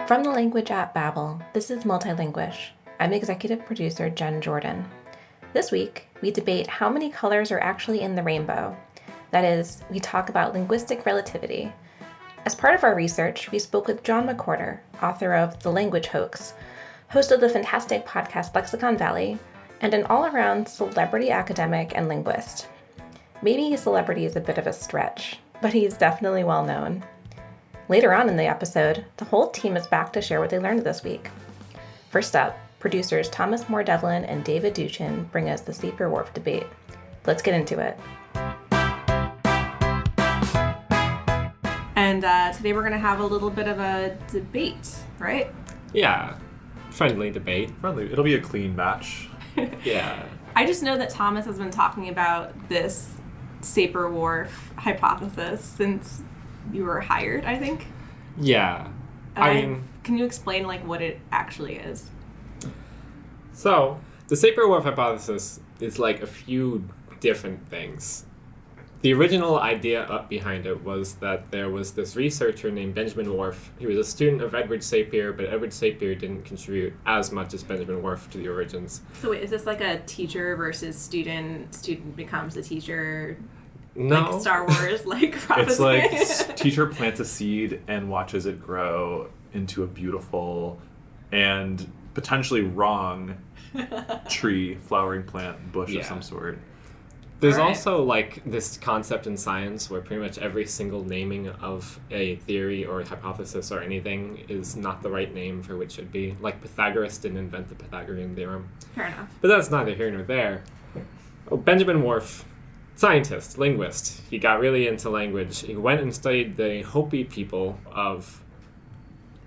From the language app Babbel, this is Multilinguish. I'm executive producer Jen Jordan. This week, we debate how many colors are actually in the rainbow. That is, we talk about linguistic relativity. As part of our research, we spoke with John McWhorter, author of The Language Hoax, host of the fantastic podcast Lexicon Valley, and an all-around celebrity academic and linguist. Maybe celebrity is a bit of a stretch, but he's definitely well known. Later on in the episode, the whole team is back to share what they learned this week. First up, producers Thomas Moore-Devlin and David Duchin bring us the Sapir-Whorf debate. Let's get into it. And today we're going to have a little bit of a debate, right? Yeah, friendly debate. Friendly. It'll be a clean match. Yeah. I just know that Thomas has been talking about this Sapir-Whorf hypothesis since you were hired, I think. Yeah. Can you explain what it actually is? So, the Sapir-Whorf hypothesis is a few different things. The original idea up behind it was that there was this researcher named Benjamin Whorf. He was a student of Edward Sapir, but Edward Sapir didn't contribute as much as Benjamin Whorf to the origins. So wait, is this like a teacher versus student? Student becomes a teacher? No. Like Star Wars, prophecy? It's like teacher plants a seed and watches it grow into a beautiful and potentially wrong tree, flowering plant, bush of some sort. There's also this concept in science where pretty much every single naming of a theory or a hypothesis or anything is not the right name for which it should be. Like Pythagoras didn't invent the Pythagorean theorem. Fair enough. But that's neither here nor there. Benjamin Whorf, scientist, linguist. He got really into language. He went and studied the Hopi people of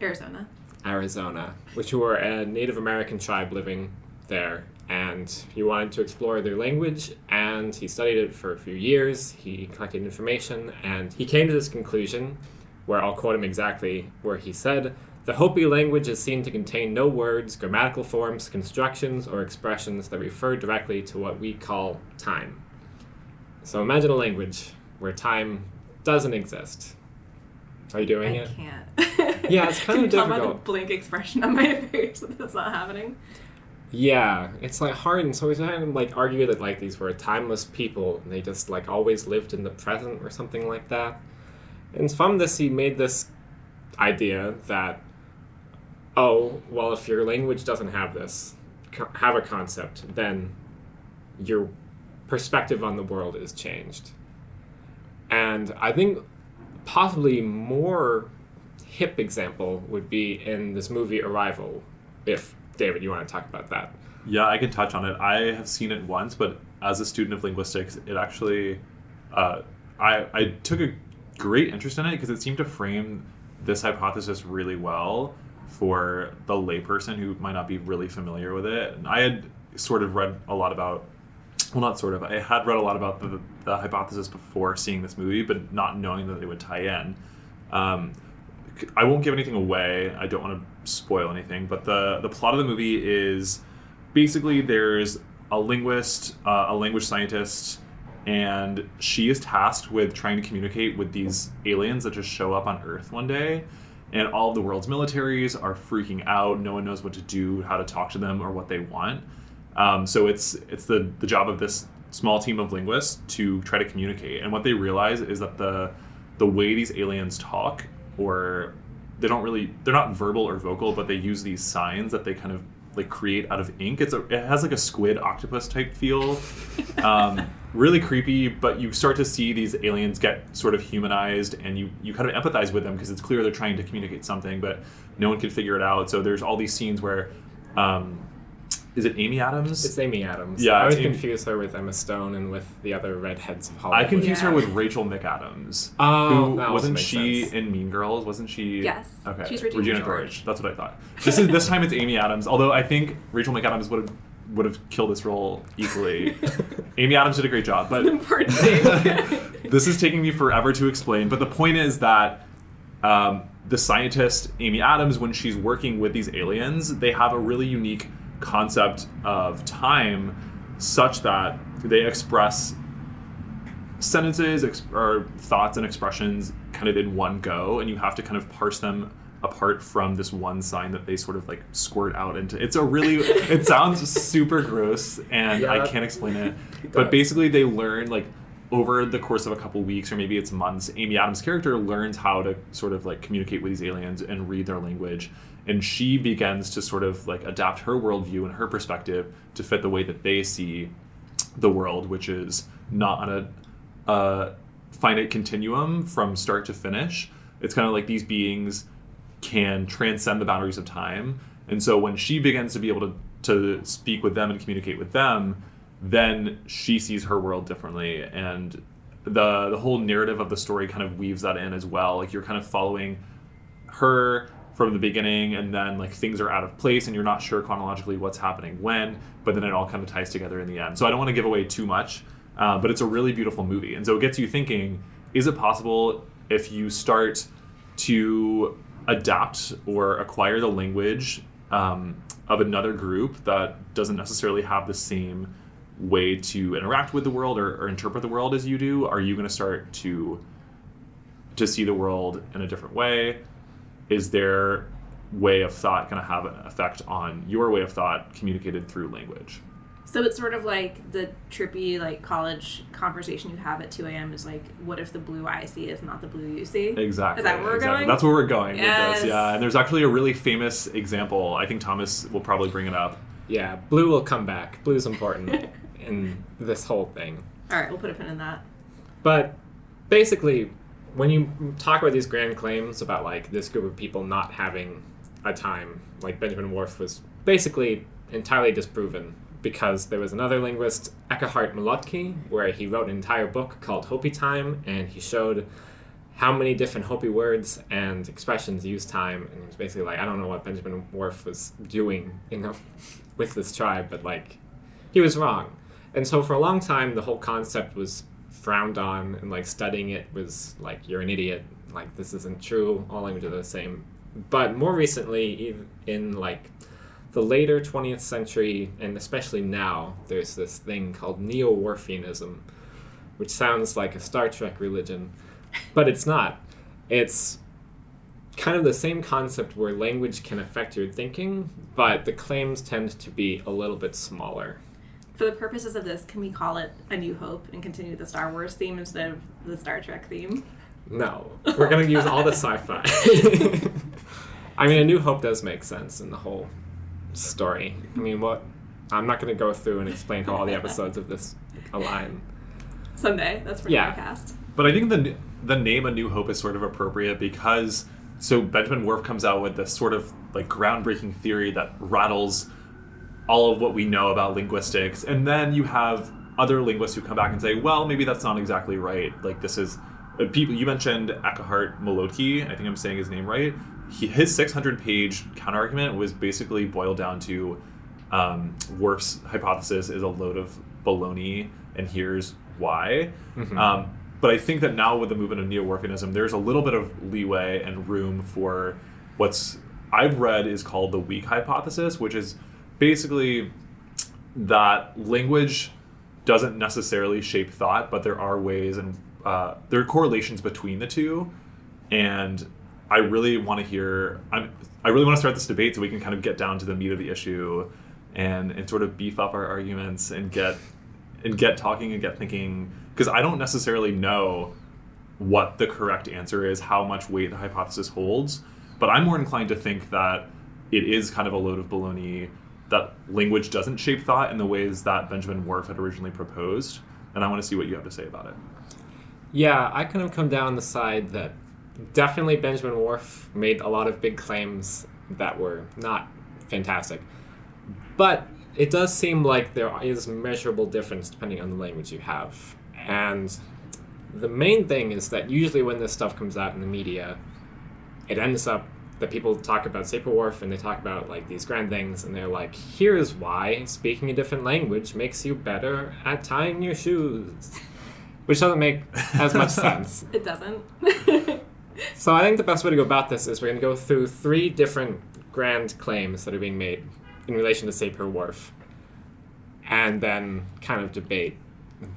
Arizona, which were a Native American tribe living there. And he wanted to explore their language, and he studied it for a few years. He collected information, and he came to this conclusion, where I'll quote him exactly, where he said, "The Hopi language is seen to contain no words, grammatical forms, constructions, or expressions that refer directly to what we call time." So imagine a language where time doesn't exist. Are you doing it? I can't. Yeah, it's kind of difficult. Can you tell by the blank expression on my face that that's not happening? Yeah, it's hard, and so we kind of argue that these were timeless people, and they just always lived in the present or something like that. And from this, he made this idea that, if your language doesn't have this, have a concept, then your perspective on the world is changed. And I think possibly more hip example would be in this movie Arrival, if David, you want to talk about that? Yeah, I can touch on it. I have seen it once, but as a student of linguistics, it actually, I took a great interest in it because it seemed to frame this hypothesis really well for the layperson who might not be really familiar with it. And I had sort of read a lot about, I had read a lot about the hypothesis before seeing this movie, but not knowing that they would tie in. I won't give anything away. I don't want to spoil anything, but the plot of the movie is basically there's a linguist, a language scientist, and she is tasked with trying to communicate with these aliens that just show up on Earth one day, and all of the world's militaries are freaking out. No one knows what to do, how to talk to them, or what they want. So it's the job of this small team of linguists to try to communicate. And what they realize is that the way these aliens talk, or they're not verbal or vocal, but they use these signs that they kind of create out of ink. It has a squid octopus type feel. Really creepy, but you start to see these aliens get sort of humanized, and you kind of empathize with them because it's clear they're trying to communicate something, but no one can figure it out. So there's all these scenes where is it Amy Adams? It's Amy Adams. Yeah, I always confuse her with Emma Stone and with the other redheads of Hollywood. I confuse her with Rachel McAdams. Oh, who wasn't she sense. In Mean Girls? Wasn't she? Yes. Okay. She's Regina George. That's what I thought. This time it's Amy Adams. Although I think Rachel McAdams would have killed this role equally. Amy Adams did a great job, but important thing. This is taking me forever to explain. But the point is that the scientist Amy Adams, when she's working with these aliens, they have a really unique concept of time such that they express sentences or thoughts and expressions kind of in one go, and you have to kind of parse them apart from this one sign that they sort of like squirt out into. It's a really, it sounds super gross, and I can't explain it. But basically they learn, like, over the course of a couple weeks, or maybe it's months, Amy Adams' character learns how to sort of like communicate with these aliens and read their language. And she begins to sort of like adapt her worldview and her perspective to fit the way that they see the world, which is not on a finite continuum from start to finish. It's kind of like these beings can transcend the boundaries of time. And so when she begins to be able to speak with them and communicate with them, then she sees her world differently. And the whole narrative of the story kind of weaves that in as well. Like, you're kind of following her from the beginning, and then like things are out of place and you're not sure chronologically what's happening when, but then it all kind of ties together in the end. So I don't want to give away too much, but it's a really beautiful movie. And so it gets you thinking, is it possible if you start to adapt or acquire the language of another group that doesn't necessarily have the same way to interact with the world or interpret the world as you do, are you going to start to see the world in a different way? Is their way of thought going to have an effect on your way of thought communicated through language? So it's sort of like the trippy, like, college conversation you have at 2 a.m. is like, what if the blue I see is not the blue you see? Exactly. Is that where we're going? That's where we're going with Yes. this. Yeah, and there's actually a really famous example. I think Thomas will probably bring it up. Yeah, blue will come back. Blue's important in this whole thing. All right, we'll put a pin in that. But basically, when you talk about these grand claims about like this group of people not having a time, like Benjamin Whorf was basically entirely disproven, because there was another linguist, Eckhard Molotky, where he wrote an entire book called Hopi Time, and he showed how many different Hopi words and expressions use time. And it was basically like, I don't know what Benjamin Whorf was doing with this tribe, but like, he was wrong. And so for a long time, the whole concept was frowned on, and like studying it was like, you're an idiot, like this isn't true, all languages are the same. But more recently, in like the later 20th century, and especially now, there's this thing called Neo-Whorfianism, which sounds like a Star Trek religion, but it's not. It's kind of the same concept where language can affect your thinking, but the claims tend to be a little bit smaller. For the purposes of this, can we call it A New Hope and continue the Star Wars theme instead of the Star Trek theme? No, we're going to use all the sci-fi. I mean, A New Hope does make sense in the whole story. I mean, I'm not going to go through and explain how all the episodes of this align. Someday, that's for the podcast. But I think the name A New Hope is sort of appropriate because, so Benjamin Whorf comes out with this sort of like groundbreaking theory that rattles all of what we know about linguistics, and then you have other linguists who come back and say, well, maybe that's not exactly right. Like, this is people. You mentioned Eckhard Molotky. I think I'm saying his name right. His 600-page counterargument was basically boiled down to Whorf's hypothesis is a load of baloney, and here's why. Mm-hmm. But I think that now with the movement of Neo-Whorfianism, there's a little bit of leeway and room for what's I've read is called the weak hypothesis, which is basically that language doesn't necessarily shape thought, but there are ways and there are correlations between the two. And I really want to start this debate so we can kind of get down to the meat of the issue and sort of beef up our arguments and get talking and get thinking, because I don't necessarily know what the correct answer is, how much weight the hypothesis holds, but I'm more inclined to think that it is kind of a load of baloney, that language doesn't shape thought in the ways that Benjamin Whorf had originally proposed, and I want to see what you have to say about it. Yeah, I kind of come down the side that definitely Benjamin Whorf made a lot of big claims that were not fantastic, but it does seem like there is measurable difference depending on the language you have. And the main thing is that usually when this stuff comes out in the media, it ends up that people talk about Sapir-Whorf and they talk about like these grand things, and they're like, here's why speaking a different language makes you better at tying your shoes, which doesn't make as much sense. It doesn't. So I think the best way to go about this is we're going to go through 3 different grand claims that are being made in relation to Sapir-Whorf, and then kind of debate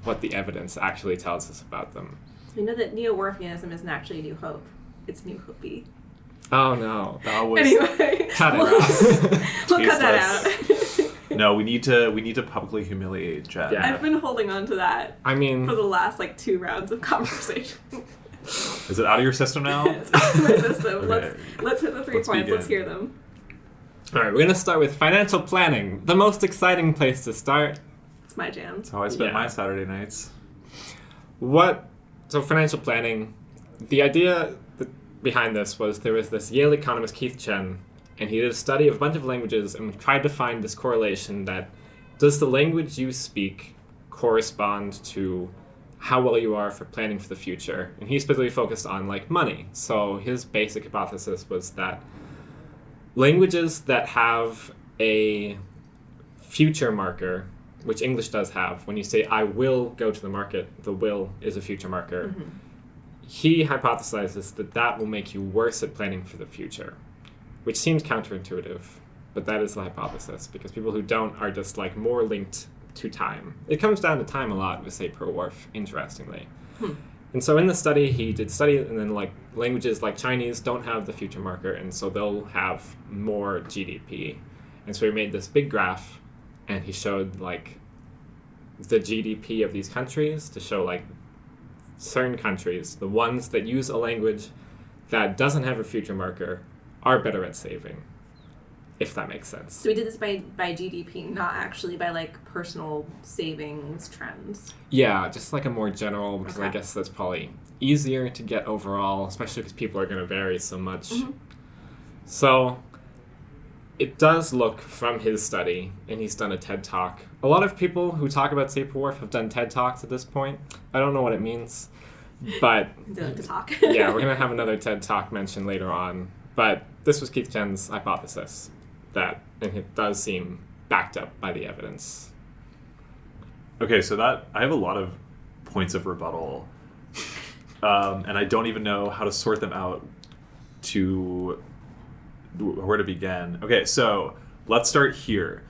what the evidence actually tells us about them. We know that Neo-Whorfianism isn't actually a new hope. It's New Hopi. Oh no. That was Anyway, Cut it we'll, out. we'll cut that out. no. We need to publicly humiliate Jen. Yeah. I've been holding on to that I mean, for the last 2 rounds of conversation. Is it out of your system now? It's out of my system. Okay. Let's hit the 3 Let's points. begin. Let's hear them. all right, we're going to start with financial planning, the most exciting place to start. It's my jam. That's how I spend Yeah. my Saturday nights. So financial planning, the idea behind this was there was this Yale economist, Keith Chen, and he did a study of a bunch of languages and tried to find this correlation that does the language you speak correspond to how well you are for planning for the future? And he specifically focused on money. So his basic hypothesis was that languages that have a future marker, which English does have, when you say I will go to the market, the will is a future marker. Mm-hmm. He hypothesizes that will make you worse at planning for the future, which seems counterintuitive, but that is the hypothesis, because people who don't are just more linked to time. It comes down to time a lot with Sapir-Whorf, interestingly. And so in the study, he did study, and then languages like Chinese don't have the future marker, and so they'll have more GDP. And so he made this big graph, and he showed the GDP of these countries to show certain countries, the ones that use a language that doesn't have a future marker, are better at saving, if that makes sense. So we did this by GDP, not actually by personal savings trends. Yeah, just a more general, because I Okay. guess that's probably easier to get overall, especially because people are going to vary so much. Mm-hmm. So it does look from his study, and he's done a TED Talk. A lot of people who talk about Sapir-Whorf have done TED Talks at this point. I don't know what it means, but They like to talk. yeah, we're going to have another TED Talk mentioned later on. But this was Keith Chen's hypothesis, and it does seem backed up by the evidence. Okay, so that I have a lot of points of rebuttal, and I don't even know how to sort them out to where to begin. Okay, so let's start here.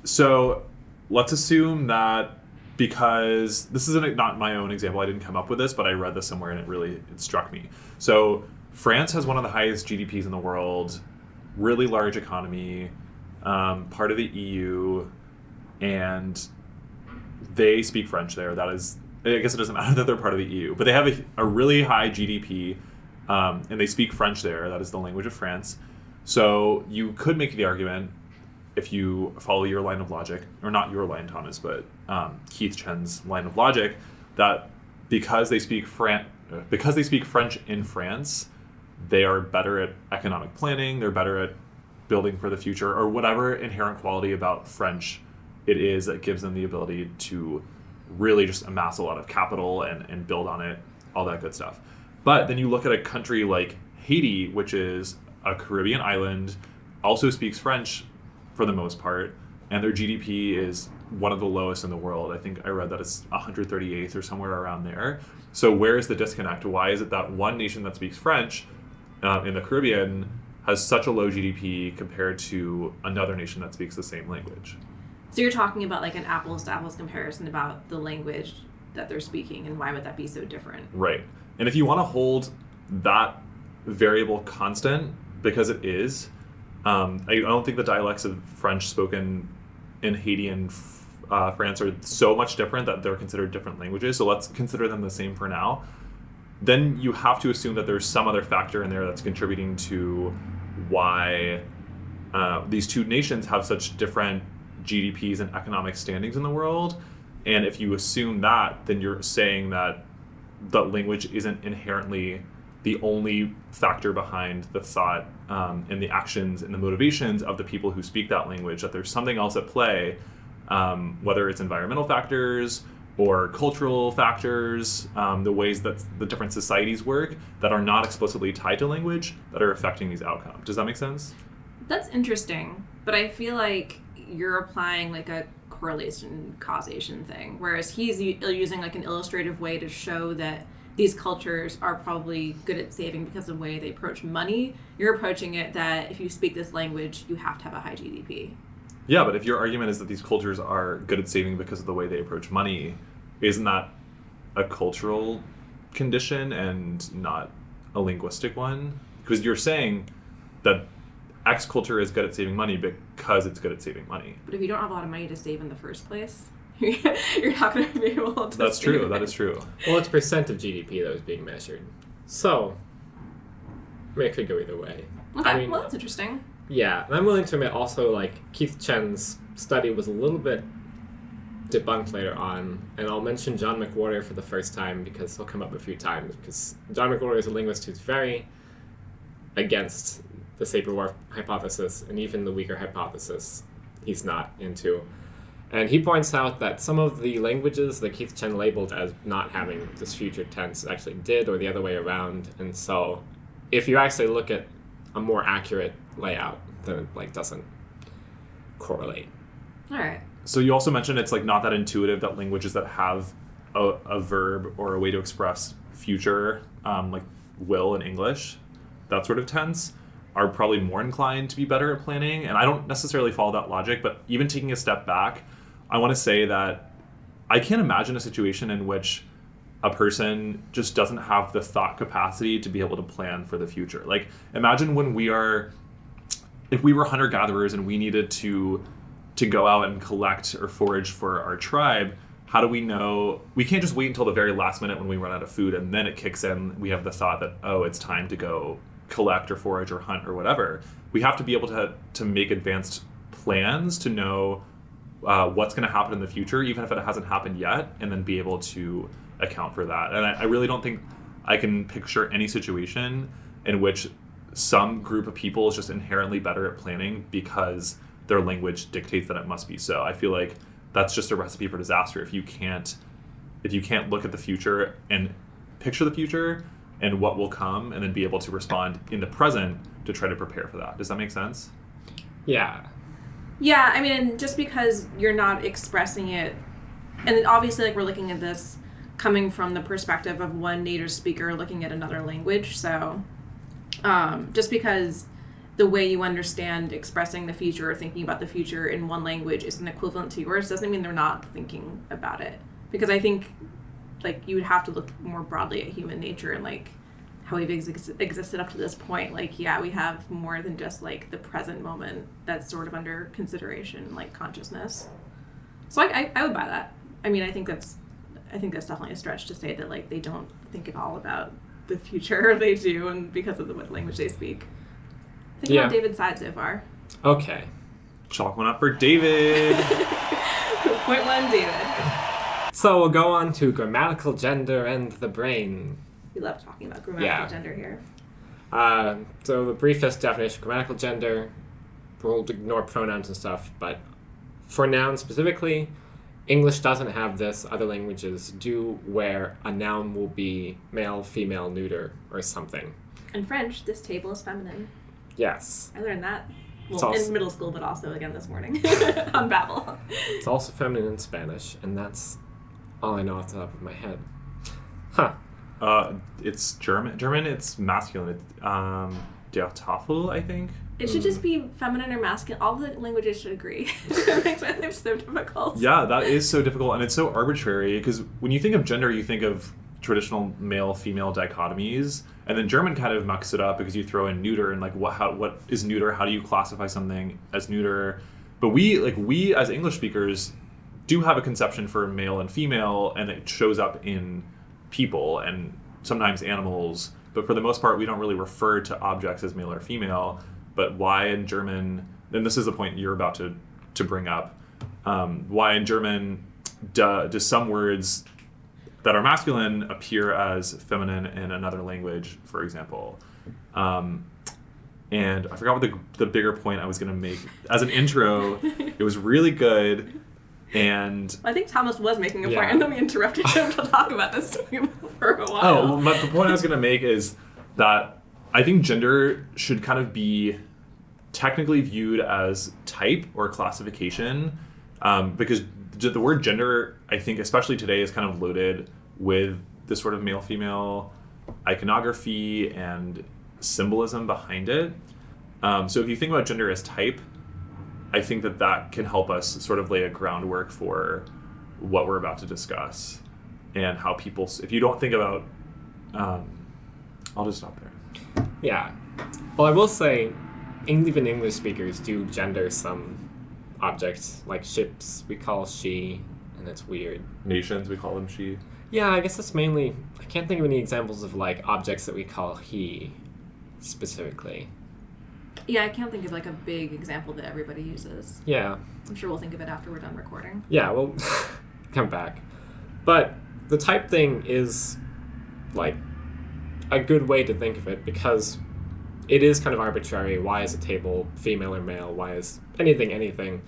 So let's assume that because this is not my own example, I didn't come up with this, but I read this somewhere and it struck me. So France has one of the highest GDPs in the world, really large economy, part of the EU, and they speak French there. That is, I guess it doesn't matter that they're part of the EU, but they have a really high GDP, and they speak French there. That is the language of France. So you could make the argument, if you follow your line of logic, or not your line, Thomas, but Keith Chen's line of logic, that because they speak French in France, they are better at economic planning, they're better at building for the future, or whatever inherent quality about French it is that gives them the ability to really just amass a lot of capital and build on it, all that good stuff. But then you look at a country like Haiti, which is a Caribbean island, also speaks French for the most part, and their GDP is one of the lowest in the world. I think I read that it's 138th or somewhere around there. So where is the disconnect? Why is it that one nation that speaks French in the Caribbean has such a low GDP compared to another nation that speaks the same language? So you're talking about an apples to apples comparison about the language that they're speaking, and why would that be so different? Right. And if you want to hold that variable constant, because it is, I don't think the dialects of French spoken in Haiti and France are so much different that they're considered different languages. So let's consider them the same for now. Then you have to assume that there's some other factor in there that's contributing to why these two nations have such different GDPs and economic standings in the world. And if you assume that, then you're saying that the language isn't inherently the only factor behind the thought and the actions and the motivations of the people who speak that language, that there's something else at play, whether it's environmental factors or cultural factors, the ways that the different societies work that are not explicitly tied to language that are affecting these outcomes. Does that make sense? That's interesting, but I feel like you're applying a correlation causation thing, whereas he's using an illustrative way to show that these cultures are probably good at saving because of the way they approach money. You're approaching it that if you speak this language, you have to have a high GDP. Yeah, but if your argument is that these cultures are good at saving because of the way they approach money, isn't that a cultural condition and not a linguistic one? because you're saying that X culture is good at saving money because it's good at saving money. But if you don't have a lot of money to save in the first place, you're not going to be able to. That's true. That is true. Well, it's percent of GDP that was being measured. So, I mean, it could go either way. Okay, I mean, well, that's interesting. Yeah, and I'm willing to admit also, like, Keith Chen's study was a little bit debunked later on, and I'll mention John McWhorter for the first time because he'll come up a few times, because John McWhorter is a linguist who's very against the Sapir-Whorf hypothesis, and even the weaker hypothesis he's not into. And he points out that some of the languages that Keith Chen labeled as not having this future tense actually did, or the other way around, and so if you actually look at a more accurate layout, then it like doesn't correlate. All right. So you also mentioned it's like not that intuitive that languages that have a verb or a way to express future, like will in English, that sort of tense, are probably more inclined to be better at planning. And I don't necessarily follow that logic, but even taking a step back, I want to say that I can't imagine a situation in which a person just doesn't have the thought capacity to be able to plan for the future. Like, imagine if we were hunter-gatherers and we needed to go out and collect or forage for our tribe, how do we know? We can't just wait until the very last minute when we run out of food and then it kicks in. We have the thought that, oh, it's time to go collect or forage or hunt or whatever. We have to be able to make advanced plans to know what's going to happen in the future, even if it hasn't happened yet, and then be able to account for that. And I really don't think I can picture any situation in which some group of people is just inherently better at planning because their language dictates that it must be so. I feel like that's just a recipe for disaster if you can't look at the future and picture the future and what will come and then be able to respond in the present to try to prepare for that. Does that make sense? Yeah. Yeah, I mean, just because you're not expressing it, and obviously, like, we're looking at this coming from the perspective of one native speaker looking at another language, so just because the way you understand expressing the future or thinking about the future in one language isn't equivalent to yours doesn't mean they're not thinking about it. Because I think, like, you would have to look more broadly at human nature and, like, how we've existed up to this point. Like, yeah, we have more than just, like, the present moment that's sort of under consideration, like consciousness. So I would buy that. I mean, I think that's definitely a stretch to say that, like, they don't think at all about the future. They do, and because of what language they speak. I think on David's side so far. Okay. Chalk one up for David. Point one, David. So we'll go on to grammatical gender and the brain. We love talking about grammatical gender here. So the briefest definition of grammatical gender, we'll ignore pronouns and stuff, but for nouns specifically, English doesn't have this. Other languages do, where a noun will be male, female, neuter, or something. In French, this table is feminine. Yes. I learned that In middle school, but also again this morning on Babbel. It's also feminine in Spanish, and that's all I know off the top of my head. Huh. It's German. German, it's masculine. Der Tafel, I think. It should just be feminine or masculine. All the languages should agree. It makes my life so difficult. Yeah, that is so difficult, and it's so arbitrary, because when you think of gender, you think of traditional male-female dichotomies, and then German kind of mucks it up because you throw in neuter, and like what is neuter? How do you classify something as neuter? But we as English speakers do have a conception for male and female, and it shows up in people and sometimes animals, but for the most part we don't really refer to objects as male or female. But why in German, and this is the point you're about to bring up, why in German do some words that are masculine appear as feminine in another language, for example? And I forgot what the bigger point I was going to make. As an intro, it was really good. And I think Thomas was making a point, and then we interrupted him to talk about this for a while. Oh, well, the point I was going to make is that I think gender should kind of be technically viewed as type or classification, because the word gender, I think, especially today, is kind of loaded with this sort of male-female iconography and symbolism behind it. So if you think about gender as type, I think that can help us sort of lay a groundwork for what we're about to discuss and how people, if you don't think about, I'll just stop there. Yeah. Well, I will say, even English speakers do gender some objects, like ships we call she, and it's weird. Nations, we call them she. Yeah, I guess that's mainly, I can't think of any examples of like objects that we call he specifically. Yeah, I can't think of like a big example that everybody uses. Yeah. I'm sure we'll think of it after we're done recording. Yeah, we'll come back. But the type thing is like a good way to think of it because it is kind of arbitrary. Why is a table female or male? Why is anything?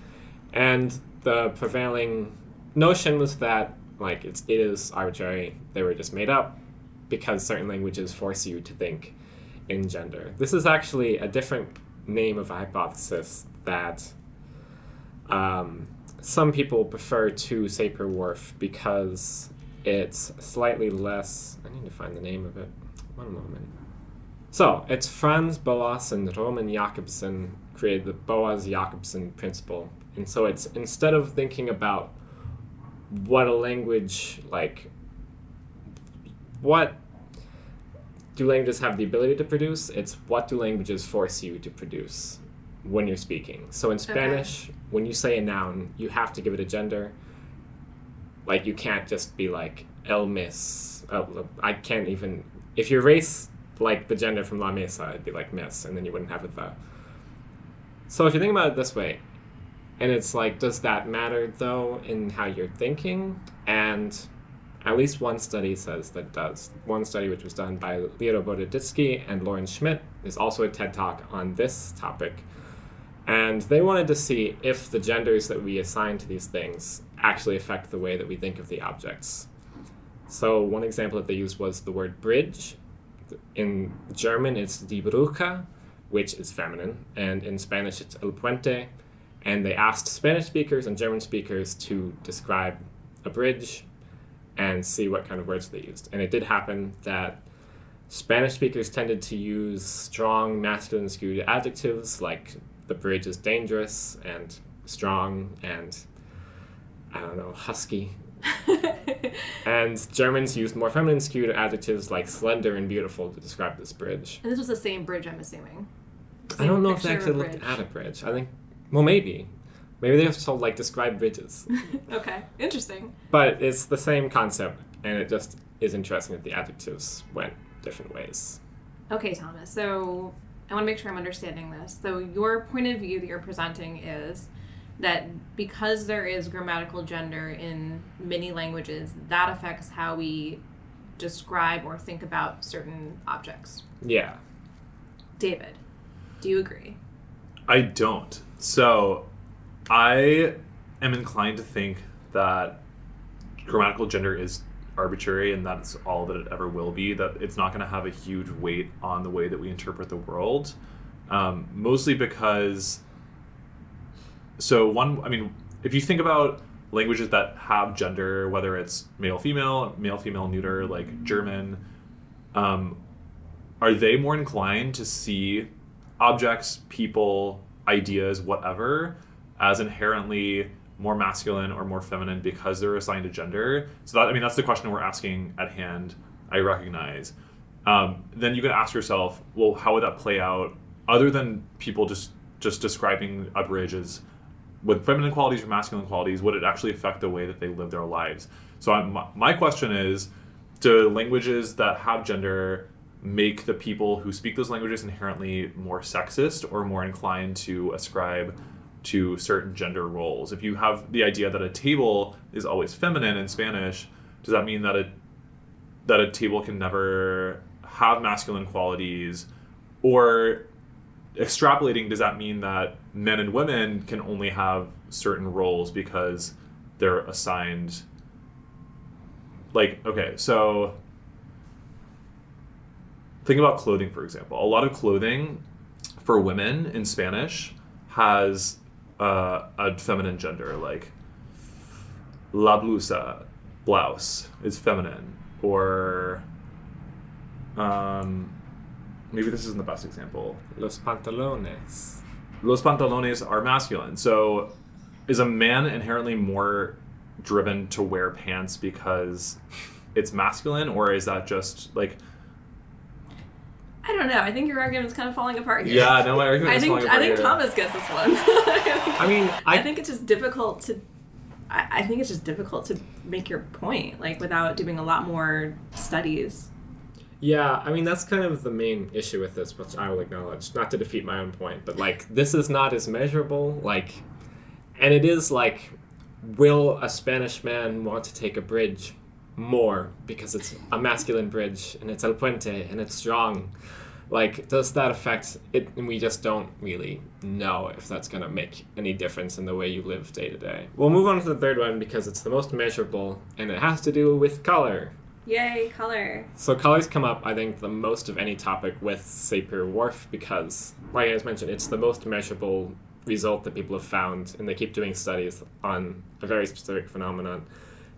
And the prevailing notion was that like it is arbitrary. They were just made up because certain languages force you to think in gender. This is actually a different name of a hypothesis that some people prefer to Sapir-Whorf because it's slightly less... I need to find the name of it. One moment. So, it's Franz Boas and Roman Jakobson created the Boas-Jakobson principle. And so it's, instead of thinking about what a language, like, what do languages have the ability to produce, it's what do languages force you to produce when you're speaking. So in Spanish, when you say a noun, you have to give it a gender. Like, you can't just be like, el mes. I can't even... If you erase, like, the gender from la mesa, it'd be like mes, and then you wouldn't have it though. So if you think about it this way, and it's like, does that matter, though, in how you're thinking? And at least one study says that it does. One study, which was done by Lero Bodaditsky and Lauren Schmidt, is also a TED Talk on this topic. And they wanted to see if the genders that we assign to these things actually affect the way that we think of the objects. So one example that they used was the word bridge. In German, it's die Brücke, which is feminine, and in Spanish, it's el puente. And they asked Spanish speakers and German speakers to describe a bridge and see what kind of words they used. And it did happen that Spanish speakers tended to use strong masculine skewed adjectives like the bridge is dangerous and strong and, I don't know, husky. And Germans used more feminine skewed adjectives like slender and beautiful to describe this bridge. And this was the same bridge, I'm assuming. I don't know if they actually looked at a bridge. I think, well, maybe. Maybe they just told, like, describe bridges. Okay, interesting. But it's the same concept, and it just is interesting that the adjectives went different ways. Okay, Thomas, so I want to make sure I'm understanding this. So your point of view that you're presenting is that because there is grammatical gender in many languages, that affects how we describe or think about certain objects. Yeah. David, do you agree? I don't. So I am inclined to think that grammatical gender is arbitrary and that's all that it ever will be, that it's not going to have a huge weight on the way that we interpret the world. Mostly because, if you think about languages that have gender, whether it's male, female, neuter, like German, are they more inclined to see objects, people, ideas, whatever, as inherently more masculine or more feminine because they're assigned a gender? So that's the question we're asking at hand, I recognize. Then you can ask yourself, well, how would that play out other than people just describing a bridge as with feminine qualities or masculine qualities? Would it actually affect the way that they live their lives? So my question is, do languages that have gender make the people who speak those languages inherently more sexist or more inclined to ascribe to certain gender roles? If you have the idea that a table is always feminine in Spanish, does that mean that a table can never have masculine qualities? Or extrapolating, does that mean that men and women can only have certain roles because they're assigned? Like, okay, so think about clothing, for example. A lot of clothing for women in Spanish has a feminine gender, like la blusa, blouse, is feminine. Or maybe this isn't the best example. Los pantalones. Los pantalones are masculine. So is a man inherently more driven to wear pants because it's masculine, or is that just like... I don't know. I think your argument's kind of falling apart here. Yeah, no, my argument I is think falling apart here. Thomas gets this one. I mean, I think it's just difficult to. I think it's just difficult to make your point, like, without doing a lot more studies. Yeah, I mean, that's kind of the main issue with this, which I will acknowledge, not to defeat my own point, but, like, this is not as measurable, like, and it is, like, will a Spanish man want to take a bridge more because it's a masculine bridge, and it's el puente, and it's strong? Like, does that affect it? And we just don't really know if that's going to make any difference in the way you live day to day. We'll move on to the third one because it's the most measurable, and it has to do with color. Yay, color. So colors come up, I think, the most of any topic with Sapir-Whorf because, like I just mentioned, it's the most measurable result that people have found, and they keep doing studies on a very specific phenomenon.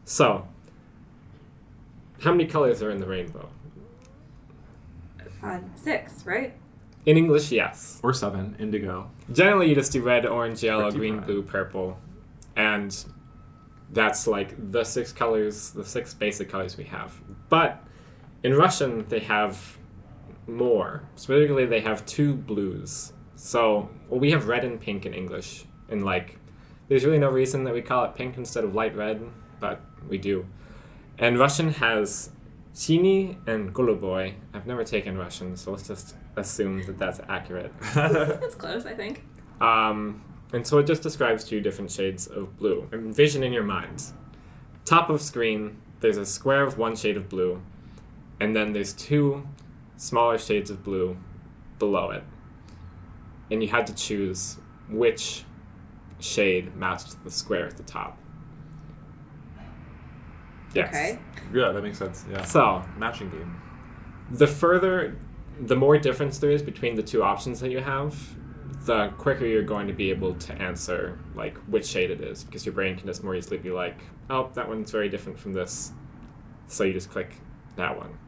So, how many colors are in the rainbow? 6, right? In English, yes. Or 7, indigo. Generally, you just do red, orange, yellow, 55. green, blue, purple, and that's like the 6 colors, the 6 basic colors we have. But in Russian, they have more. Specifically, they have 2 blues. So, well, we have red and pink in English, and like, there's really no reason that we call it pink instead of light red, but we do. And Russian has Sini and Goluboy. I've never taken Russian, so let's just assume that that's accurate. That's close, I think. And so it just describes 2 different shades of blue. Envision in your mind. Top of screen, there's a square of 1 shade of blue, and then there's 2 smaller shades of blue below it. And you had to choose which shade matched the square at the top. Yes. Okay. Yeah, that makes sense. Yeah. So, Matching game. the more difference there is between the 2 options that you have, the quicker you're going to be able to answer like which shade it is, because your brain can just more easily be like, oh, that one's very different from this, so you just click that one.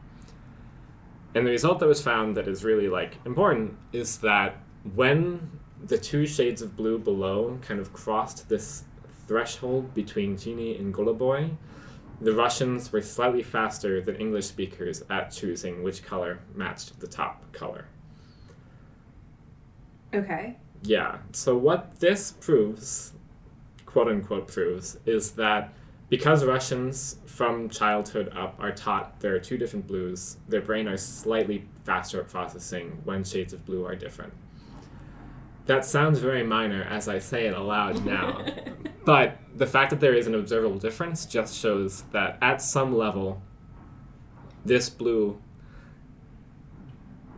And the result that was found that is really like important is that when the 2 shades of blue below kind of crossed this threshold between Genie and Goluboy, the Russians were slightly faster than English speakers at choosing which color matched the top color. Okay. Yeah, so what this proves, quote-unquote proves, is that because Russians from childhood up are taught there are 2 different blues, their brain are slightly faster at processing when shades of blue are different. That sounds very minor as I say it aloud now, but the fact that there is an observable difference just shows that at some level, this blue,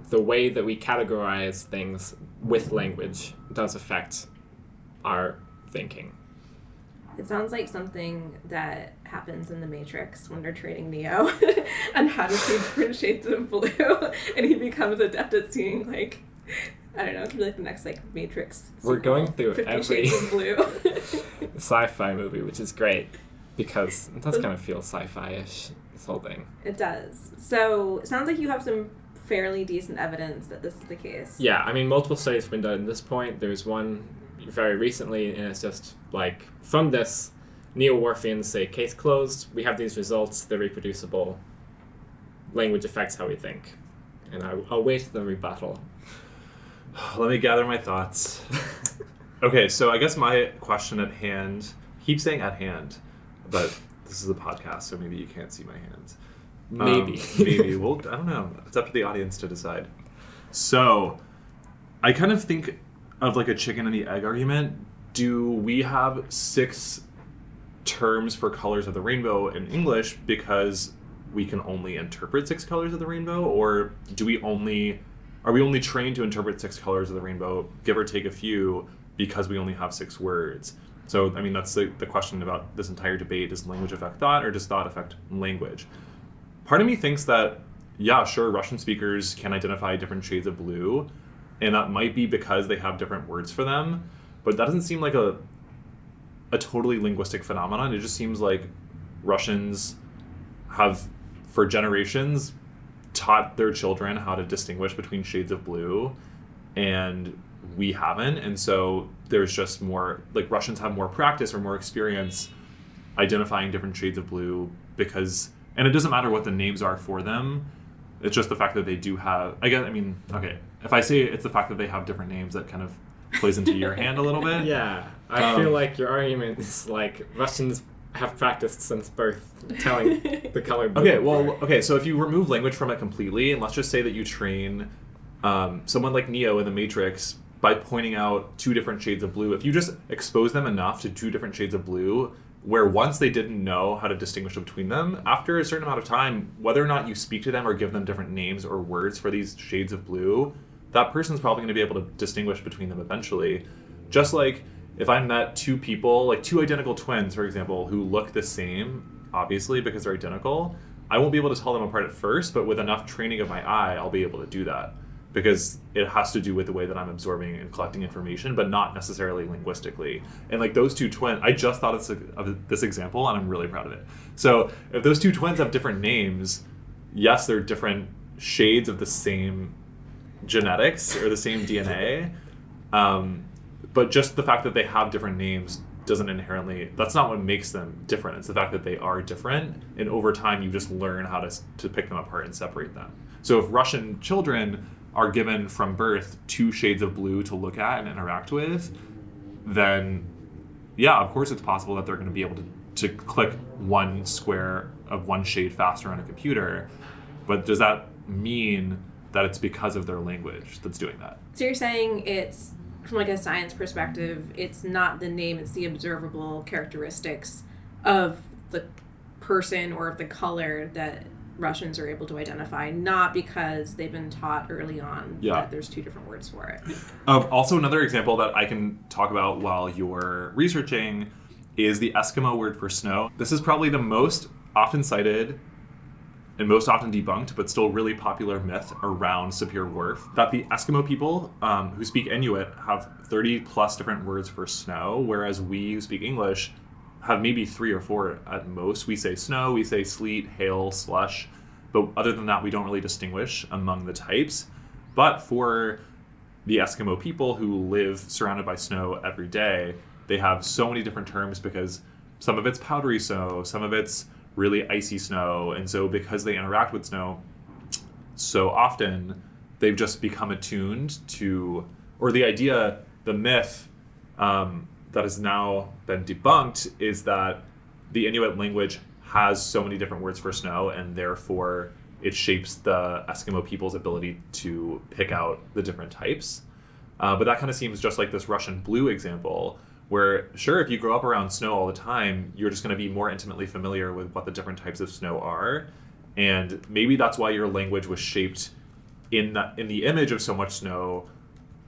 the way that we categorize things with language does affect our thinking. It sounds like something that happens in The Matrix when they're training Neo on how to see different shades of blue, and he becomes adept at seeing, like, I don't know, it could be like the next, like, Matrix We're sequel, going through 50 every Shades of Blue. sci-fi movie, which is great, because it does kind of feel sci-fi-ish, this whole thing. It does. So, it sounds like you have some fairly decent evidence that this is the case. Yeah, I mean, multiple studies have been done at this point. There's one very recently, and it's just like, from this, Neo-Whorfians say, case closed, we have these results, they're reproducible, language affects how we think. And I'll wait the rebuttal. Let me gather my thoughts. Okay, so I guess my question at hand, I keep saying at hand, but this is a podcast, so maybe you can't see my hands. Maybe. Maybe. Well, I don't know. It's up to the audience to decide. So, I kind of think of like a chicken and the egg argument. Do we have 6 terms for colors of the rainbow in English because we can only interpret 6 colors of the rainbow? Or are we only trained to interpret 6 colors of the rainbow, give or take a few, because we only have 6 words? So, I mean, that's the question about this entire debate. Does language affect thought, or does thought affect language? Part of me thinks that, yeah, sure, Russian speakers can identify different shades of blue, and that might be because they have different words for them, but that doesn't seem like a totally linguistic phenomenon. It just seems like Russians have, for generations, taught their children how to distinguish between shades of blue, and we haven't, and so there's just more, like, Russians have more practice or more experience identifying different shades of blue because, and it doesn't matter what the names are for them, It's just the fact that they do have, okay, if I say it's the fact that they have different names, that kind of plays into your hand a little bit. Yeah, I feel like your argument is like Russians have practiced since birth telling the color blue. So if you remove language from it completely, and let's just say that you train someone like Neo in the Matrix by pointing out 2 different shades of blue, if you just expose them enough to 2 different shades of blue, where once they didn't know how to distinguish between them, after a certain amount of time, whether or not you speak to them or give them different names or words for these shades of blue, that person's probably going to be able to distinguish between them eventually. Just like if I met 2 people, like 2 identical twins, for example, who look the same, obviously, because they're identical, I won't be able to tell them apart at first, but with enough training of my eye, I'll be able to do that. Because it has to do with the way that I'm absorbing and collecting information, but not necessarily linguistically. And like those 2 twins, I just thought of this example, and I'm really proud of it. So if those 2 twins have different names, yes, they're different shades of the same genetics or the same DNA, but just the fact that they have different names doesn't inherently, that's not what makes them different. It's the fact that they are different, and over time you just learn how to pick them apart and separate them. So if Russian children are given from birth 2 shades of blue to look at and interact with, then yeah, of course it's possible that they're going to be able to click 1 square of 1 shade faster on a computer, but does that mean that it's because of their language that's doing that? So you're saying it's, from like a science perspective, it's not the name, it's the observable characteristics of the person or of the color that Russians are able to identify, not because they've been taught early on that there's 2 different words for it. Also, another example that I can talk about while you're researching is the Eskimo word for snow. This is probably the most often cited and most often debunked, but still really popular myth around Sapir-Whorf, that the Eskimo people who speak Inuit have 30 plus different words for snow, whereas we who speak English have maybe 3 or 4 at most. We say snow, we say sleet, hail, slush, but other than that, we don't really distinguish among the types. But for the Eskimo people who live surrounded by snow every day, they have so many different terms because some of it's powdery snow, some of it's really icy snow, and so because they interact with snow so often, they've just become attuned to, or the myth that has now been debunked is that the Inuit language has so many different words for snow, and therefore it shapes the Eskimo people's ability to pick out the different types. But that kind of seems just like this Russian blue example, where sure, if you grow up around snow all the time, you're just going to be more intimately familiar with what the different types of snow are. And maybe that's why your language was shaped in the image of so much snow,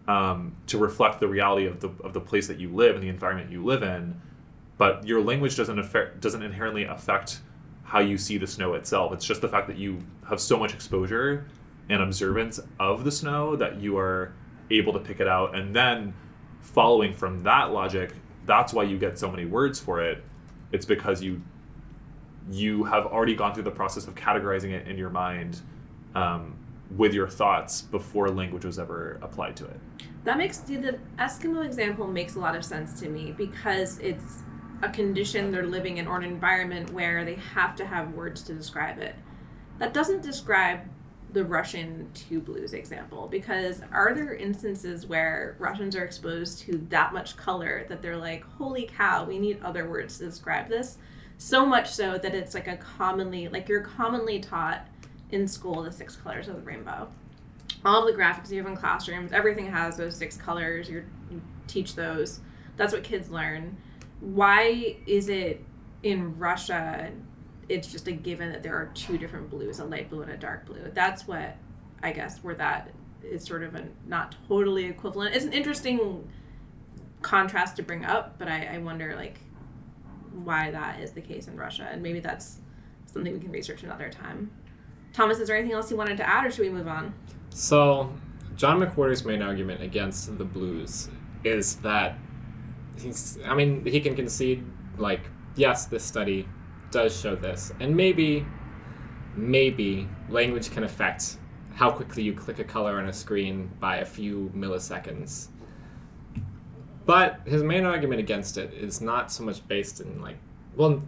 to reflect the reality of the place that you live and the environment you live in. But your language doesn't inherently affect how you see the snow itself. It's just the fact that you have so much exposure and observance of the snow that you are able to pick it out. And then following from that logic, that's why you get so many words for it. It's because you have already gone through the process of categorizing it in your mind with your thoughts before language was ever applied to it. The Eskimo example makes a lot of sense to me because it's a condition they're living in or an environment where they have to have words to describe it. That doesn't describe the Russian 2 blues example, because are there instances where Russians are exposed to that much color that they're like, holy cow, we need other words to describe this? So much so that it's like you're commonly taught in school the 6 colors of the rainbow. All the graphics you have in classrooms, everything has those 6 colors. You teach those. That's what kids learn. Why is it in Russia it's just a given that there are 2 different blues, a light blue and a dark blue? That's what, I guess, where that is sort of a not totally equivalent. It's an interesting contrast to bring up, but I wonder why that is the case in Russia, and maybe that's something we can research another time. Thomas, is there anything else you wanted to add, or should we move on? So, John McWhorter's main argument against the blues is that he can concede, yes, this study does show this, and maybe language can affect how quickly you click a color on a screen by a few milliseconds. But his main argument against it is not so much based in what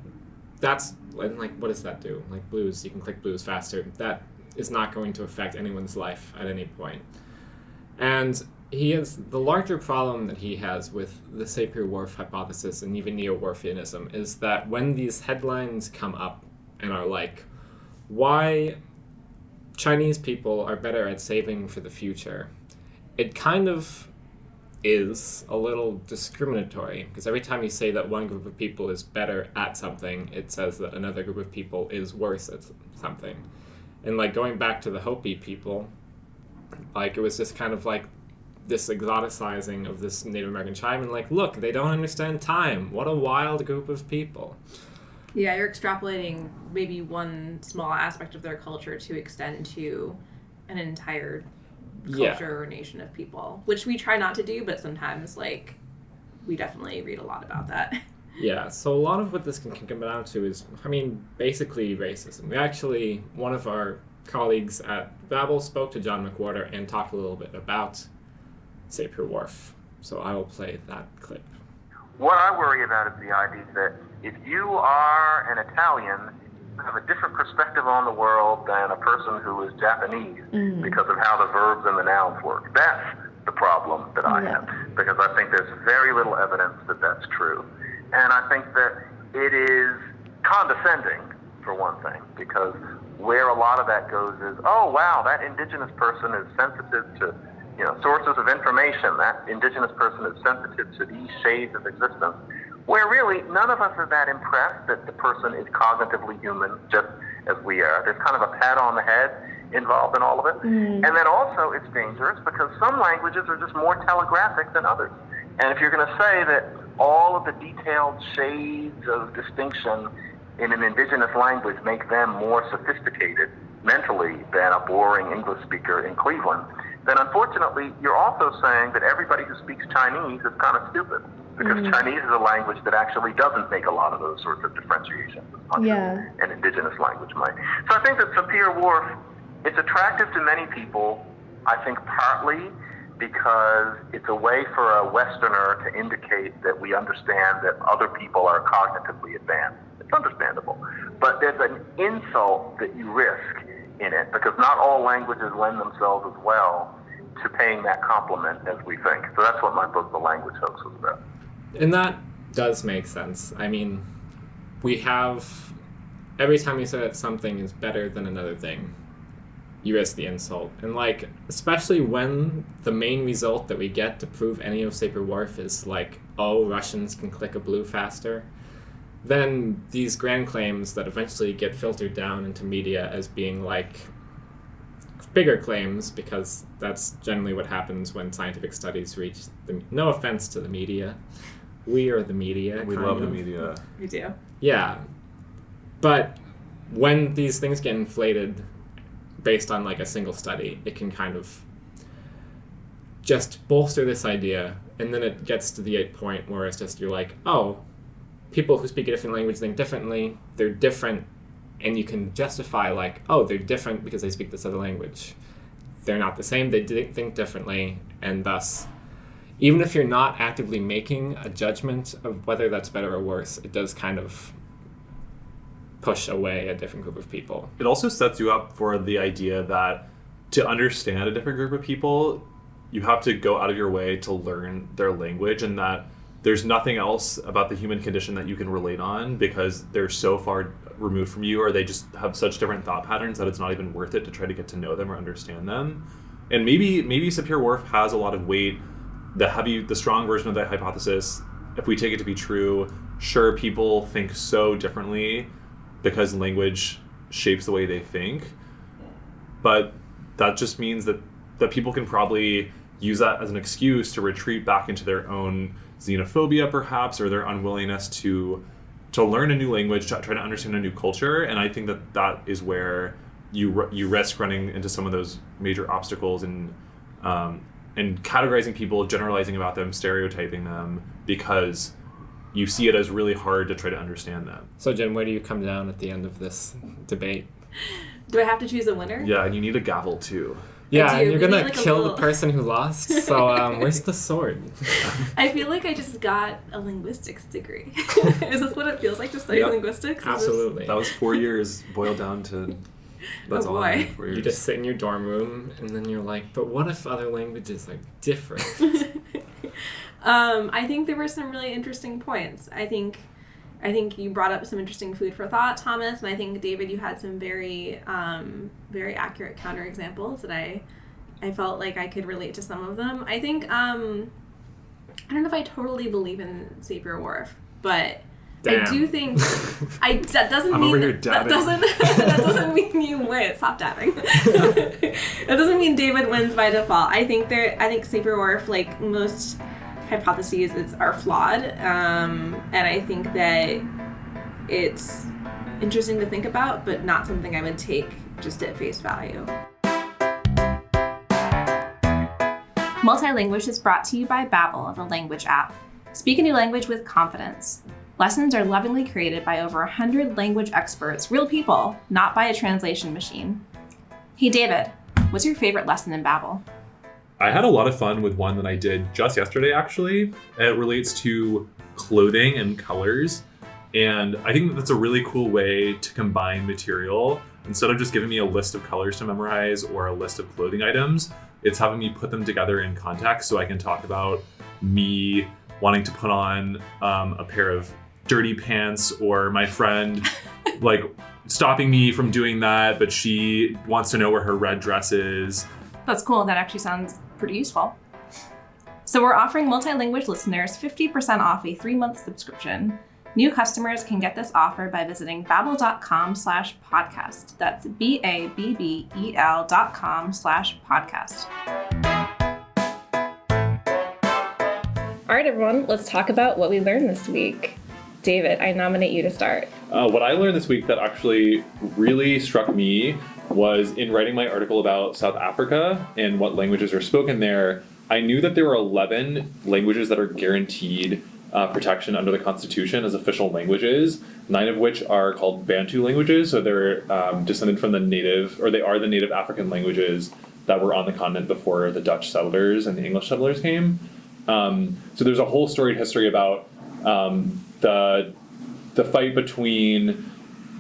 does that do? Blues, you can click blues faster. That is not going to affect anyone's life at any point. And the larger problem that he has with the Sapir-Whorf hypothesis and even neo-Whorfianism is that when these headlines come up and are like, why Chinese people are better at saving for the future, it kind of is a little discriminatory, because every time you say that one group of people is better at something, it says that another group of people is worse at something. And like going back to the Hopi people, like it was just kind of like this exoticizing of this Native American tribe, and like, look, they don't understand time. What a wild group of people. Yeah, you're extrapolating maybe one small aspect of their culture to extend to an entire culture or nation of people, which we try not to do, but sometimes, like, we definitely read a lot about that. Yeah, so a lot of what this can come down to is, I mean, basically racism. We actually, one of our colleagues at Babbel spoke to John McWhorter and talked a little bit about Sapir-Whorf. So I will play that clip. What I worry about is the idea that if you are an Italian, you have a different perspective on the world than a person who is Japanese because of how the verbs and the nouns work. That's the problem that I have, because I think there's very little evidence that that's true. And I think that it is condescending, for one thing, because where a lot of that goes is, oh, wow, that indigenous person is sensitive to sources of information. That indigenous person is sensitive to these shades of existence, where really none of us are that impressed that the person is cognitively human, just as we are. There's kind of a pat on the head involved in all of it. And then also it's dangerous because some languages are just more telegraphic than others. And if you're going to say that all of the detailed shades of distinction in an indigenous language make them more sophisticated mentally than a boring English speaker in Cleveland, then unfortunately you're also saying that everybody who speaks Chinese is kind of stupid, because Chinese is a language that actually doesn't make a lot of those sorts of differentiations as much as an indigenous language might. So I think that Sapir-Whorf, it's attractive to many people, I think partly because it's a way for a Westerner to indicate that we understand that other people are cognitively advanced. It's understandable. But there's an insult that you risk in it, because not all languages lend themselves as well to paying that compliment as we think. So that's what my book, The Language Hoax, was about. And that does make sense. I mean, we have, every time you say that something is better than another thing, you risk the insult. And like, especially when the main result that we get to prove any of Sapir-Whorf is like, oh, Russians can click a blue faster, then these grand claims that eventually get filtered down into media as being like bigger claims, because that's generally what happens when scientific studies reach the, no offense to the media, we are the media. We love the media. We do. Yeah. But when these things get inflated based on like a single study, it can kind of just bolster this idea, and then it gets to the point where it's just, you're like, oh, people who speak a different language think differently, they're different, and you can justify like, oh, they're different because they speak this other language. They're not the same, they think differently, and thus, even if you're not actively making a judgment of whether that's better or worse, it does kind of push away a different group of people. It also sets you up for the idea that to understand a different group of people, you have to go out of your way to learn their language, and that there's nothing else about the human condition that you can relate on because they're so far removed from you, or they just have such different thought patterns that it's not even worth it to try to get to know them or understand them. And maybe Sapir-Whorf has a lot of weight. The strong version of that hypothesis, if we take it to be true, sure, people think so differently because language shapes the way they think, but that just means that people can probably use that as an excuse to retreat back into their own xenophobia, perhaps, or their unwillingness to learn a new language, to try to understand a new culture. And I think that is where you risk running into some of those major obstacles and categorizing people, generalizing about them, stereotyping them, because you see it as really hard to try to understand them. So Jen, where do you come down at the end of this debate? Do I have to choose a winner? Yeah, and you need a gavel too. Yeah, and you're Maybe gonna like kill the person who lost, so where's the sword? I feel like I just got a linguistics degree. Is this what it feels like to study linguistics? Absolutely. That was 4 years boiled down to That's Oh, all I boy. have for You just sit in your dorm room, and then you're like, but what if other languages are different? I think there were some really interesting points. I think you brought up some interesting food for thought, Thomas, and I think, David, you had some very very accurate counterexamples that I felt like I could relate to some of them. I think I don't know if I totally believe in Sapir-Whorf, but Damn. I do think that doesn't I'm mean over here that dabbing. doesn't mean you win. Stop dabbing. That doesn't mean David wins by default. I think Sapir-Whorf, like most hypotheses, are flawed, and I think that it's interesting to think about, but not something I would take just at face value. Multilinguish is brought to you by Babbel, the language app. Speak a new language with confidence. Lessons are lovingly created by over 100 language experts, real people, not by a translation machine. Hey David, what's your favorite lesson in Babbel? I had a lot of fun with one that I did just yesterday, actually. It relates to clothing and colors. And I think that's a really cool way to combine material. Instead of just giving me a list of colors to memorize or a list of clothing items, it's having me put them together in context so I can talk about me wanting to put on a pair of dirty pants, or my friend like stopping me from doing that, but she wants to know where her red dress is. That's cool. That actually sounds pretty useful. So we're offering Multilinguish listeners 50% off a 3-month subscription. New customers can get this offer by visiting babbel.com/podcast. That's BABBEL.com/podcast. All right, everyone, let's talk about what we learned this week. David, I nominate you to start. What I learned this week that actually really struck me was in writing my article about South Africa and what languages are spoken there. I knew that there were 11 languages that are guaranteed protection under the Constitution as official languages, 9 of which are called Bantu languages. So they're descended from the native African languages that were on the continent before the Dutch settlers and the English settlers came. So there's a whole storied history about the fight between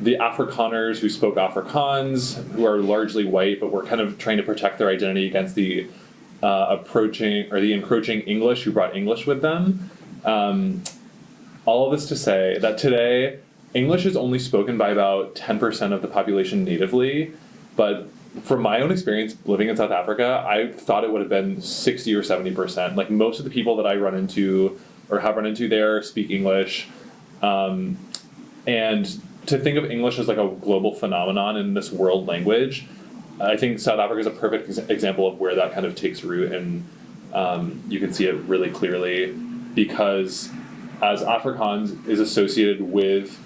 the Afrikaners who spoke Afrikaans, who are largely white, but were kind of trying to protect their identity against the encroaching English who brought English with them. All of this to say that today, English is only spoken by about 10% of the population natively, but from my own experience living in South Africa, I thought it would have been 60 or 70%. Like most of the people that I run into or have run into there speak English. And to think of English as like a global phenomenon in this world language, I think South Africa is a perfect example of where that kind of takes root, and you can see it really clearly because as Afrikaans is associated with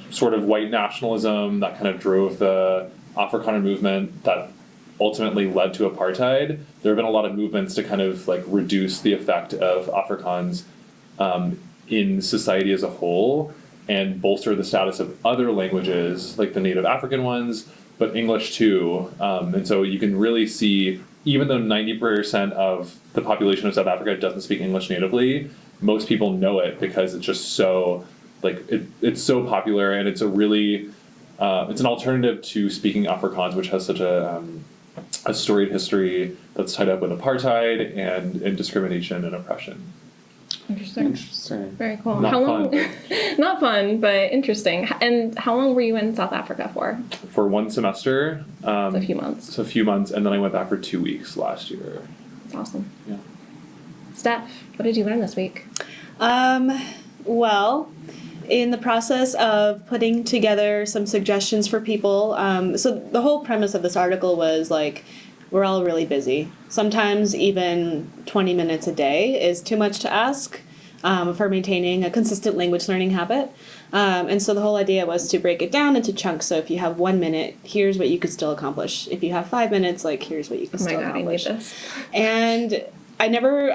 sort of white nationalism that kind of drove the Afrikaner movement that ultimately led to apartheid, there have been a lot of movements to kind of like reduce the effect of Afrikaans in society as a whole and bolster the status of other languages like the native African ones, but English too. And so you can really see, even though 90% of the population of South Africa doesn't speak English natively, most people know it because it's just so, like, it's so popular, and it's a really, it's an alternative to speaking Afrikaans, which has such a storied history that's tied up with apartheid and discrimination and oppression. Interesting. Very cool. Not How fun, long? Not fun, but interesting. And how long were you in South Africa for? For 1 semester. It's a few months. It's a few months, and then I went back for 2 weeks last year. That's awesome. Yeah. Steph, what did you learn this week? Well, in the process of putting together some suggestions for people, so the whole premise of this article was like, we're all really busy. Sometimes even 20 minutes a day is too much to ask for maintaining a consistent language learning habit. And so the whole idea was to break it down into chunks. So if you have 1 minute, here's what you could still accomplish. If you have 5 minutes, like here's what you can still accomplish. I need this. And I never,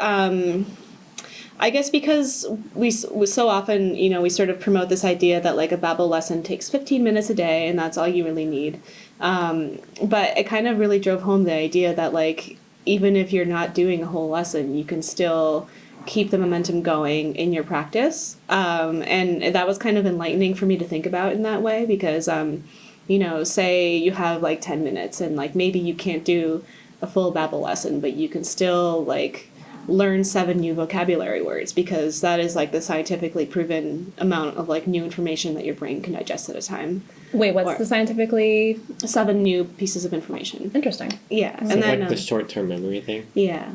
I guess because we so often, we sort of promote this idea that like a Babbel lesson takes 15 minutes a day and that's all you really need. But it kind of really drove home the idea that like, even if you're not doing a whole lesson, you can still keep the momentum going in your practice. And that was kind of enlightening for me to think about in that way because, you know, say you have like 10 minutes and like maybe you can't do a full Babbel lesson, but you can still like learn 7 new vocabulary words, because that is like the scientifically proven amount of like new information that your brain can digest at a time. Wait, what's the scientifically 7 new pieces of information. interesting? Yeah. So And then like the short-term memory thing. yeah.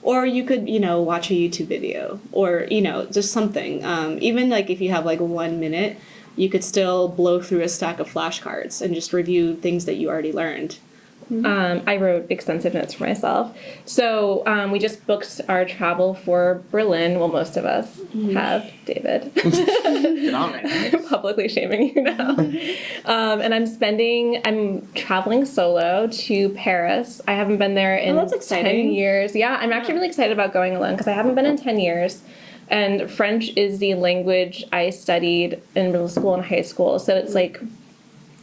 Or you could, you know, watch a YouTube video, or, you know, just something. Even like if you have like 1 minute, you could still blow through a stack of flashcards and just review things that you already learned. I wrote extensive notes for myself. So we just booked our travel for Berlin. Well, most of us have, David. Get on it. Publicly shaming you now. And I'm traveling solo to Paris. I haven't been there in that's exciting. 10 years. Yeah, I'm actually really excited about going alone because I haven't been in 10 years. And French is the language I studied in middle school and high school. So it's like,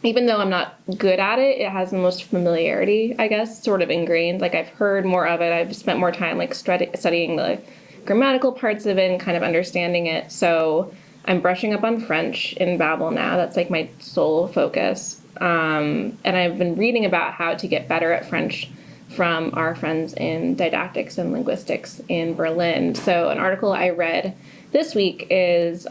even though I'm not good at it, it has the most familiarity, I guess, sort of ingrained. Like, I've heard more of it. I've spent more time, like, studying the grammatical parts of it and kind of understanding it. So I'm brushing up on French in Babbel now. That's, like, my sole focus. And I've been reading about how to get better at French from our friends in didactics and linguistics in Berlin. So an article I read this week is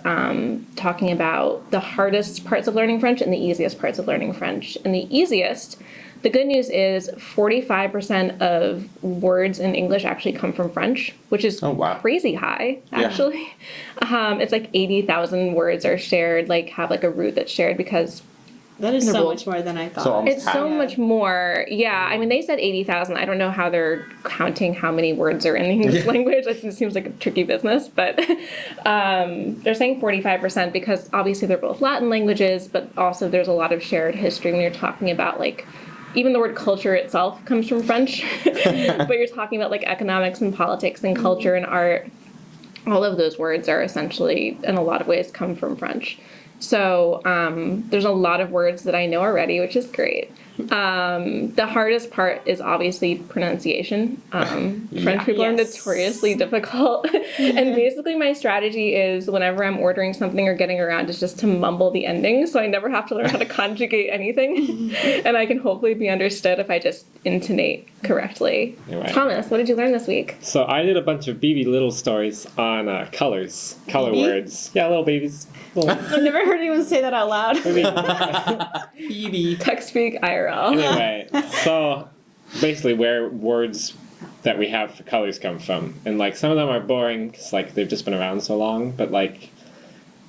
talking about the hardest parts of learning French and the easiest parts of learning French. And the easiest, the good news is 45% of words in English actually come from French, which is crazy high, actually. Yeah. It's like 80,000 words are shared, like have like a root that's shared, because that is so much more than I thought. So it's so much more. Yeah, I mean, they said 80,000. I don't know how they're counting how many words are in the English language. It seems like a tricky business, but they're saying 45% because obviously they're both Latin languages, but also there's a lot of shared history when you're talking about, like, even the word culture itself comes from French, but you're talking about, like, economics and politics and culture and art. All of those words are essentially, in a lot of ways, come from French. So there's a lot of words that I know already, which is great. The hardest part is obviously pronunciation. French people are notoriously difficult. And basically my strategy is whenever I'm ordering something or getting around is just to mumble the ending, so I never have to learn how to conjugate anything. And I can hopefully be understood if I just intonate correctly. Right. Thomas, what did you learn this week? So I did a bunch of BB Little stories on colors, color BB? words. Yeah, little babies. I've never heard anyone say that out loud. BB. Text speak IRL. Anyway, so basically where words that we have for colors come from. And, like, some of them are boring because, like, they've just been around so long. But, like,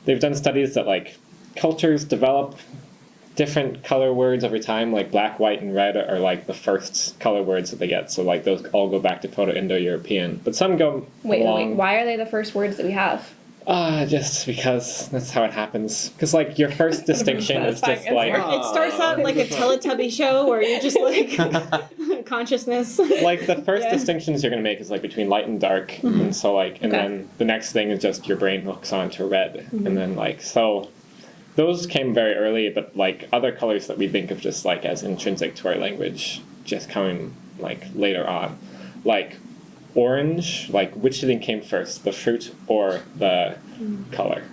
they've done studies that, like, cultures develop different color words every time. Like, black, white, and red are, like, the first color words that they get. So, like, those all go back to Proto-Indo-European. But some go Wait, along... why are they the first words that we have? Just because that's how it happens. Because, like, your first distinction is just, like... It starts out like a Teletubby show where you're just like consciousness. Like, the first distinctions you're going to make is, like, between light and dark. And so, like, and then the next thing is just your brain hooks on to red. And then, like, so those came very early, but, like, other colors that we think of just, like, as intrinsic to our language just coming, like, later on. Like, orange, like, which do you think came first, the fruit or the color?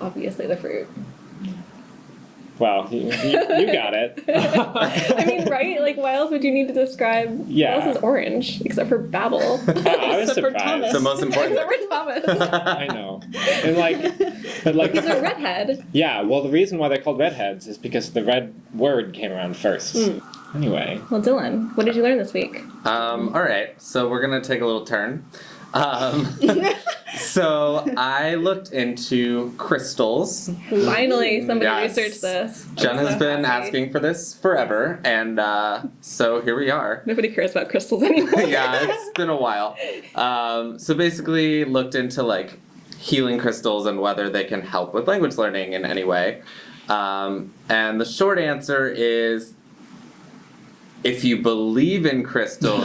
Obviously the fruit. Well, you got it. I mean, right? Like, why else would you need to describe what else is orange, except for Babbel? I was Except for surprised. Thomas. The most important. Except for Thomas. I know. And, like, but, like... He's a redhead. Yeah, well, the reason why they're called redheads is because the red word came around first. Anyway. Well, Dylan, what did you learn this week? All right, so we're gonna take a little turn. So I looked into crystals. Finally, somebody Yes. researched this. Jen I'm has so been happy. asking for this forever, and so here we are. Nobody cares about crystals anymore. Yeah, it's been a while. So basically looked into, like, healing crystals and whether they can help with language learning in any way. And the short answer is, if you believe in crystals,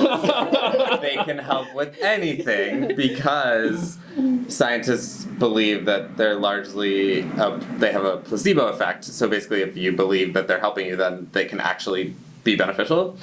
they can help with anything, because scientists believe that they're largely, they have a placebo effect. So basically, if you believe that they're helping you, then they can actually be beneficial.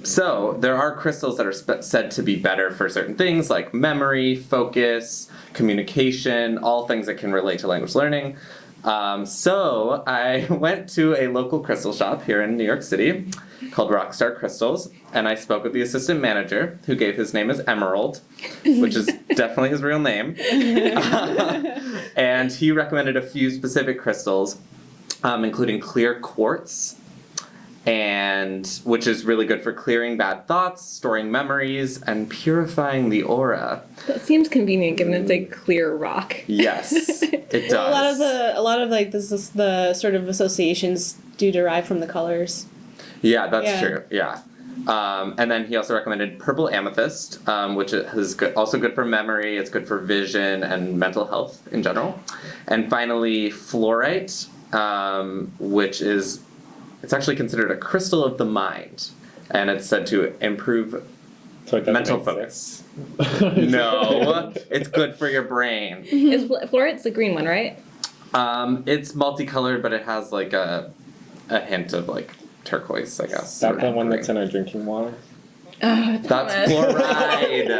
So there are crystals that are said to be better for certain things, like memory, focus, communication, all things that can relate to language learning. So I went to a local crystal shop here in New York City called Rockstar Crystals, and I spoke with the assistant manager, who gave his name as Emerald, which is definitely his real name. And he recommended a few specific crystals, including clear quartz, and which is really good for clearing bad thoughts, storing memories, and purifying the aura. That seems convenient given it's a clear rock. Yes, it does. Well, a lot of like this is the sort of associations do derive from the colors. Yeah, that's true. Yeah. And then he also recommended purple amethyst, which is also good for memory. It's good for vision and mental health in general. And finally, fluorite, which is it's actually considered a crystal of the mind, and it's said to improve mental focus. No, it's good for your brain. Is fluorite's the green one, right? It's multicolored, but it has like a hint of like turquoise, I guess. Is that the one that's in our drinking water? That's fluoride.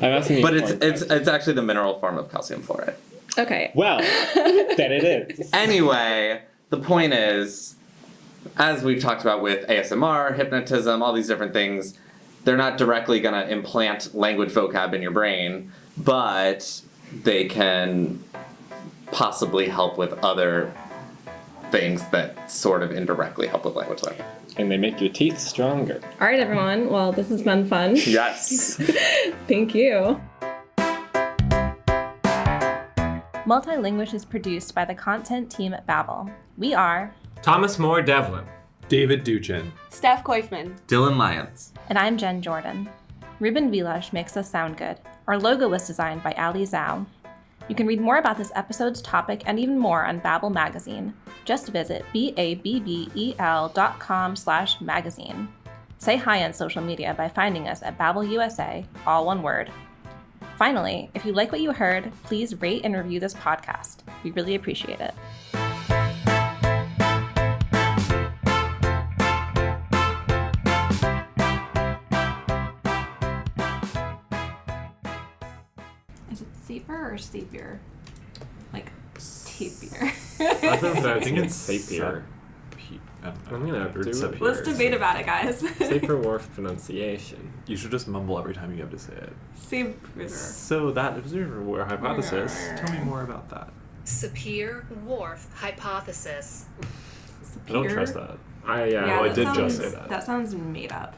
I'm asking you. But it's actually the mineral form of calcium fluoride. Okay. Well, then it is. Anyway, the point is, as we've talked about with ASMR, hypnotism, all these different things, they're not directly going to implant language vocab in your brain, but they can possibly help with other things that sort of indirectly help with language learning. And they make your teeth stronger. All right, everyone. Well, this has been fun. Yes. Thank you. Multilinguish is produced by the content team at Babbel. We are Thomas Moore Devlin. David Duchin. Steph Koifman. Dylan Lyons. And I'm Jen Jordan. Ruben Vilash makes us sound good. Our logo was designed by Ali Zhao. You can read more about this episode's topic and even more on Babbel magazine. Just visit babbel.com/magazine. Say hi on social media by finding us at Babbel USA, all one word. Finally, if you like what you heard, please rate and review this podcast. We really appreciate it. Is it Sapir or Sapir? Like Tapir. I think it's Sapir. I'm gonna do it. Let's debate about it, guys. Sapir-Whorf pronunciation. You should just mumble every time you have to say it. Sapir. So that is your hypothesis. Tell me more about that. Sapir-Whorf hypothesis. I don't trust that. I I did that just sounds- say that. That sounds made up.